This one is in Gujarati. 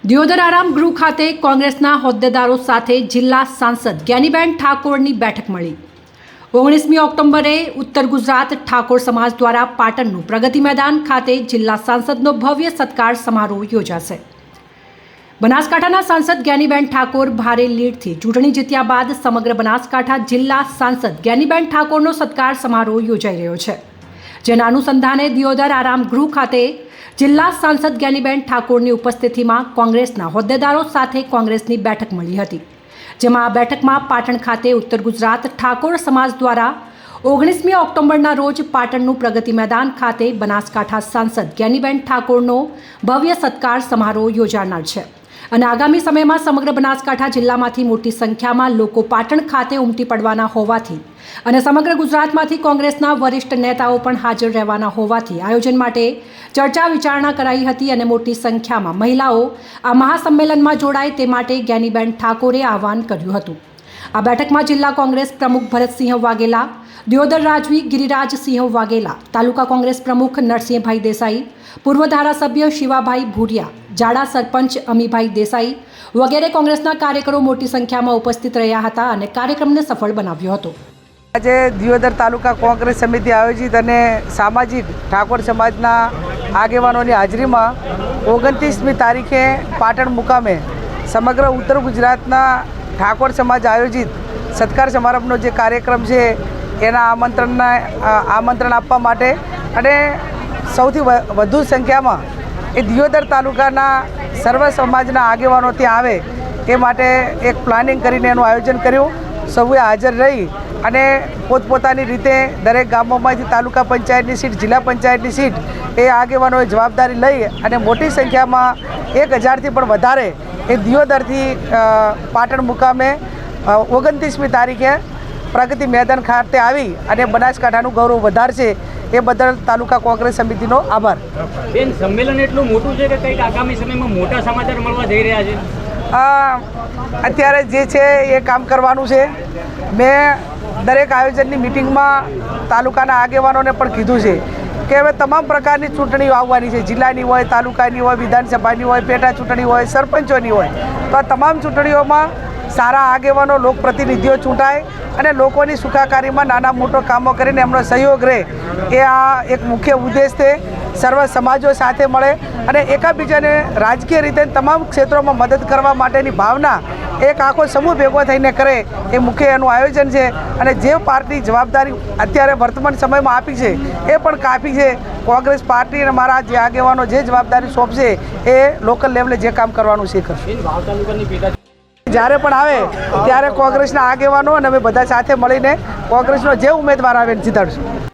દિયોદર આરામ ગૃહ ખાતે કોંગ્રેસના હોદ્દેદારો સાથે જિલ્લા સાંસદ જ્ઞાનીબેન ઠાકોરની બેઠક મળી। 19મી ઓક્ટોબરે ઉત્તર ગુજરાત ઠાકોર સમાજ દ્વારા પાટણનું પ્રગતિ મેદાન ખાતે જિલ્લા સાંસદનો ભવ્ય સત્કાર સમારોહ યોજાશે। બનાસકાંઠાના સાંસદ જ્ઞાનીબેન ઠાકોર ભારે લીડથી ચૂંટણી જીત્યા બાદ સમગ્ર બનાસકાંઠા જિલ્લા સાંસદ જ્ઞાનીબેન ઠાકોરનો સત્કાર સમારોહ યોજાઈ રહ્યો છે, જેના અનુસંધાને દિયોદર આરામ ગૃહ ખાતે જિલ્લા સાંસદ જ્ઞાનીબેન ઠાકોરની ઉપસ્થિતિમાં કોંગ્રેસના હોદ્દેદારો સાથે કોંગ્રેસની બેઠક મળી હતી, જેમાં આ બેઠકમાં પાટણ ખાતે ઉત્તર ગુજરાત ઠાકોર સમાજ દ્વારા 19મી ઓક્ટોબરના રોજ પાટણનું પ્રગતિ મેદાન ખાતે બનાસકાંઠા સાંસદ જ્ઞાનીબેન ઠાકોરનો ભવ્ય સત્કાર સમારોહ યોજાનાર છે અને આગામી સમયમાં સમગ્ર બનાસકાંઠા જિલ્લામાંથી મોટી સંખ્યામાં લોકો પાટણ ખાતે ઉમટી પડવાના હોવાથી અને સમગ્ર ગુજરાતમાંથી કોંગ્રેસના વરિષ્ઠ નેતાઓ પણ હાજર રહેવાના હોવાથી આયોજન માટે ચર્ચા વિચારણા કરાઈ હતી અને મોટી સંખ્યામાં મહિલાઓ આ મહાસંમેલનમાં જોડાય તે માટે જ્ઞાનીબેન ઠાકોરે આહવાન કર્યું હતું। આ બેઠકમાં જિલ્લા કોંગ્રેસ પ્રમુખ ભરતસિંહ વાઘેલા, દિયોદર રાજવી ગિરિરાજસિંહ વાઘેલા, તાલુકા કોંગ્રેસ પ્રમુખ નરસિંહભાઈ દેસાઈ, પૂર્વ ધારાસભ્ય શિવાભાઈ ભૂરિયા, જાડા સરપંચ અમીભાઈ દેસાઈ વગેરે કોંગ્રેસના કાર્યકરો મોટી સંખ્યામાં ઉપસ્થિત રહ્યા હતા અને કાર્યક્રમને સફળ બનાવ્યો હતો। આજે દિયોદર તાલુકા કોંગ્રેસ સમિતિ આયોજિત અને સામાજિક ઠાકોર સમાજના આગેવાનોની હાજરીમાં 29મી તારીખે પાટણ મુકામે સમગ્ર ઉત્તર ગુજરાતના ઠાકોર સમાજ આયોજિત સત્કાર સમારંભનો જે કાર્યક્રમ છે એના આમંત્રણ આપવા માટે અને સૌથી વધુ સંખ્યામાં એ દિયોદર તાલુકાના સર્વ સમાજના આગેવાનો ત્યાં આવે એ માટે એક પ્લાનિંગ કરીને એનું આયોજન કર્યું। સૌએ હાજર રહી અને પોતપોતાની રીતે દરેક ગામોમાંથી તાલુકા પંચાયતની સીટ, જિલ્લા પંચાયતની સીટ એ આગેવાનોએ જવાબદારી લઈ અને મોટી સંખ્યામાં 1000થી પણ વધારે એ દિયોદરથી પાટણ મુકામે 29મી તારીખે પ્રગતિ મેદાન ખાતે આવી અને બનાસકાંઠાનું ગૌરવ વધારશે એ બદલ તાલુકા કોંગ્રેસ સમિતિનો આભાર। બેન, સંમેલન એટલું મોટું છે કે કંઈક આગામી સમયમાં મોટા સમાચાર મળવા જઈ રહ્યા છે? અત્યારે જે છે એ કામ કરવાનું છે। મેં દરેક આયોજનની મિટિંગમાં તાલુકાના આગેવાનોને પણ કીધું છે કે હવે તમામ પ્રકારની ચૂંટણીઓ આવવાની છે, જિલ્લાની હોય, તાલુકાની હોય, વિધાનસભાની હોય, પેટા ચૂંટણી હોય, સરપંચોની હોય, તો આ તમામ ચૂંટણીઓમાં સારા આગેવાનો, લોકપ્રતિનિધિઓ ચૂંટાય અને લોકોની સુખાકારીમાં નાના મોટો કામો કરીને એમનો સહયોગ રહે એ આ એક મુખ્ય ઉદ્દેશ છે। સર્વ સમાજો સાથે મળે અને એકાબીજાને રાજકીય રીતે તમામ ક્ષેત્રોમાં મદદ કરવા માટેની ભાવના એક આખો સમૂહ ભેગો થઈને કરે એ મુખ્ય એનું આયોજન છે। અને જે પાર્ટી જવાબદારી અત્યારે વર્તમાન સમયમાં આપી છે એ પણ કાફી છે। કોંગ્રેસ પાર્ટી અને મારા જે આગેવાનો જે જવાબદારી સોંપશે એ લોકલ લેવલે જે કામ કરવાનું છે કરશે। જ્યારે પણ આવે ત્યારે કોંગ્રેસના આગેવાનો અને અમે બધા સાથે મળીને કોંગ્રેસનો જે ઉમેદવાર આવે જીતાડશું।